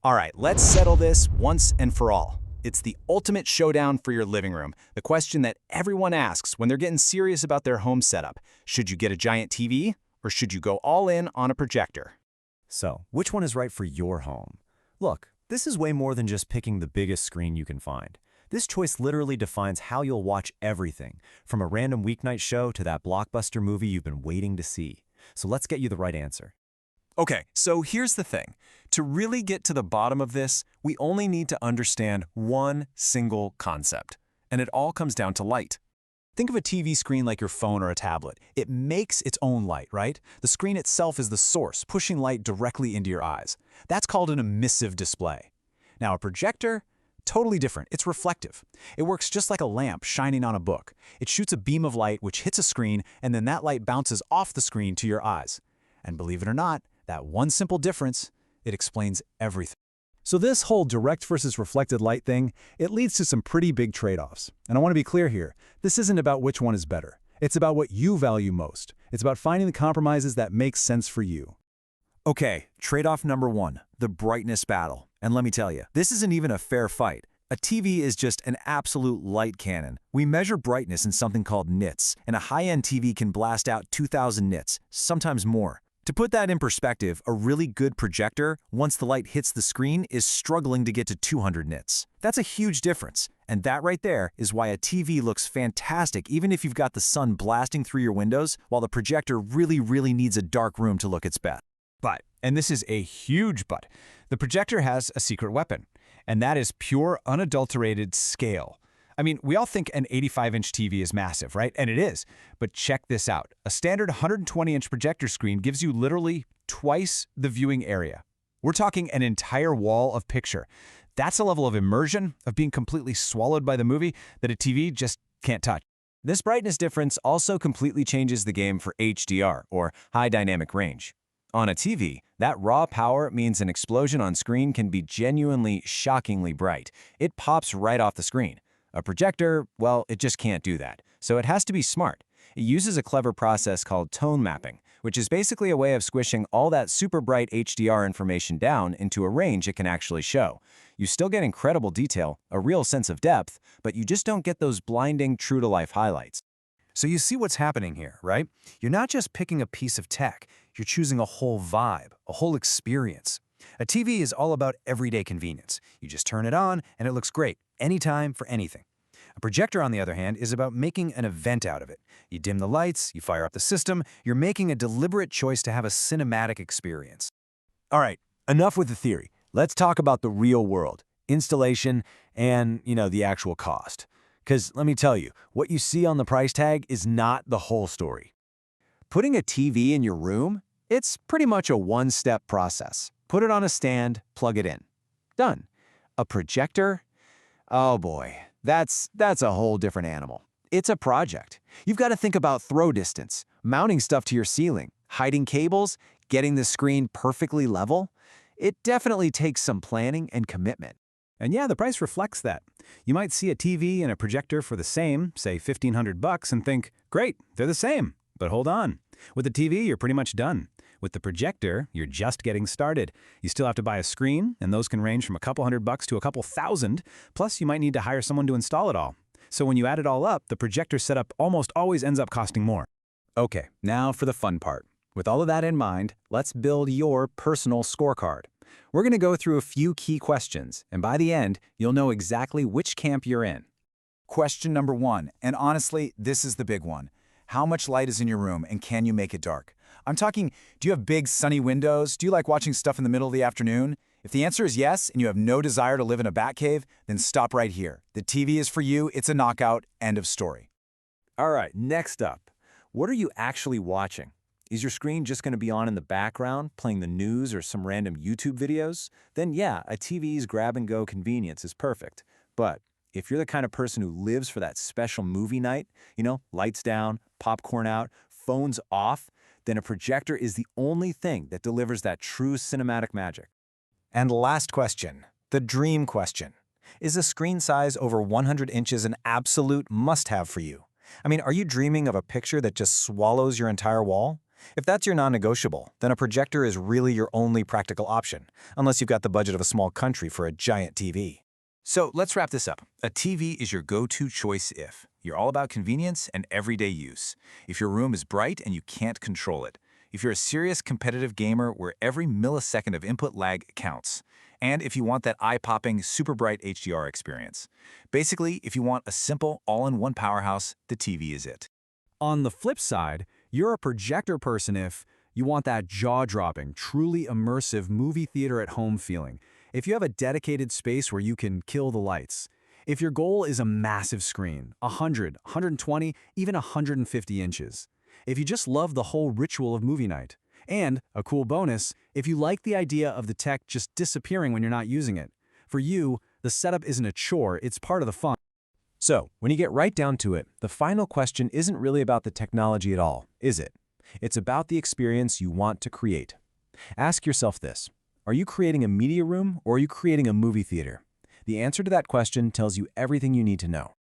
All right, let's settle this once and for all. It's the ultimate showdown for your living room. The question that everyone asks when they're getting serious about their home setup. Should you get a giant TV or should you go all in on a projector? So, which one is right for your home? Look, this is way more than just picking the biggest screen you can find. This choice literally defines how you'll watch everything, from a random weeknight show to that blockbuster movie you've been waiting to see. So let's get you the right answer. Okay, so here's the thing. To really get to the bottom of this, we only need to understand one single concept, and it all comes down to light. Think of a TV screen like your phone or a tablet. It makes its own light, right? The screen itself is the source, pushing light directly into your eyes. That's called an emissive display. Now, a projector? Totally different. It's reflective. It works just like a lamp shining on a book. It shoots a beam of light which hits a screen, and then that light bounces off the screen to your eyes. And believe it or not, that one simple difference, it explains everything. So this whole direct versus reflected light thing, it leads to some pretty big trade-offs. And I want to be clear here, this isn't about which one is better. It's about what you value most. It's about finding the compromises that make sense for you. Okay, trade-off number one, the brightness battle. And let me tell you, this isn't even a fair fight. A TV is just an absolute light cannon. We measure brightness in something called nits, and a high-end TV can blast out 2,000 nits, sometimes more. To put that in perspective, a really good projector, once the light hits the screen, is struggling to get to 200 nits. That's a huge difference, and that right there is why a TV looks fantastic even if you've got the sun blasting through your windows, while the projector really needs a dark room to look its best. But, and this is a huge but, the projector has a secret weapon, and that is pure, unadulterated scale. I mean, we all think an 85-inch TV is massive, right? And it is. But check this out. A standard 120-inch projector screen gives you literally twice the viewing area. We're talking an entire wall of picture. That's a level of immersion, of being completely swallowed by the movie, that a TV just can't touch. This brightness difference also completely changes the game for HDR, or high dynamic range. On a TV, that raw power means an explosion on screen can be genuinely, shockingly bright. It pops right off the screen. A projector, well, it just can't do that. So it has to be smart. It uses a clever process called tone mapping, which is basically a way of squishing all that super bright HDR information down into a range it can actually show. You still get incredible detail, a real sense of depth, but you just don't get those blinding, true-to-life highlights. So you see what's happening here, right? You're not just picking a piece of tech, you're choosing a whole vibe, a whole experience. A TV is all about everyday convenience. You just turn it on and it looks great, anytime for anything. A projector, on the other hand, is about making an event out of it. You dim the lights, you fire up the system, you're making a deliberate choice to have a cinematic experience. All right, enough with the theory. Let's talk about the real world, installation, and, the actual cost. Because let me tell you, what you see on the price tag is not the whole story. Putting a TV in your room, it's pretty much a one-step process. Put it on a stand, plug it in. Done. A projector? Oh boy, that's a whole different animal. It's a project. You've got to think about throw distance, mounting stuff to your ceiling, hiding cables, getting the screen perfectly level. It definitely takes some planning and commitment. And yeah, the price reflects that. You might see a TV and a projector for the same, say $1,500 and think, great, they're the same. But hold on. With the TV, you're pretty much done. With the projector, you're just getting started. You still have to buy a screen, and those can range from a couple $100 to a couple thousand. Plus, you might need to hire someone to install it all. So when you add it all up, the projector setup almost always ends up costing more. Okay, now for the fun part. With all of that in mind, let's build your personal scorecard. We're going to go through a few key questions, and by the end, you'll know exactly which camp you're in. Question number one, and honestly, this is the big one. How much light is in your room, and can you make it dark? I'm talking, do you have big sunny windows? Do you like watching stuff in the middle of the afternoon? If the answer is yes, and you have no desire to live in a bat cave, then stop right here. The TV is for you, it's a knockout, end of story. All right, next up, what are you actually watching? Is your screen just going to be on in the background, playing the news or some random YouTube videos? Then yeah, a TV's grab-and-go convenience is perfect. But if you're the kind of person who lives for that special movie night, lights down, popcorn out, phones off, then a projector is the only thing that delivers that true cinematic magic. And last question, the dream question. Is a screen size over 100 inches an absolute must-have for you? I mean, are you dreaming of a picture that just swallows your entire wall? If that's your non-negotiable, then a projector is really your only practical option, unless you've got the budget of a small country for a giant TV. So let's wrap this up. A TV is your go-to choice if you're all about convenience and everyday use, if your room is bright and you can't control it, if you're a serious competitive gamer where every millisecond of input lag counts, and if you want that eye-popping, super bright HDR experience. Basically, if you want a simple, all-in-one powerhouse, the TV is it. On the flip side, you're a projector person if you want that jaw-dropping, truly immersive movie theater at home feeling. If you have a dedicated space where you can kill the lights. If your goal is a massive screen, 100, 120, even 150 inches. If you just love the whole ritual of movie night. And, a cool bonus, if you like the idea of the tech just disappearing when you're not using it. For you, the setup isn't a chore, it's part of the fun. So, when you get right down to it, the final question isn't really about the technology at all, is it? It's about the experience you want to create. Ask yourself this: are you creating a media room or are you creating a movie theater? The answer to that question tells you everything you need to know.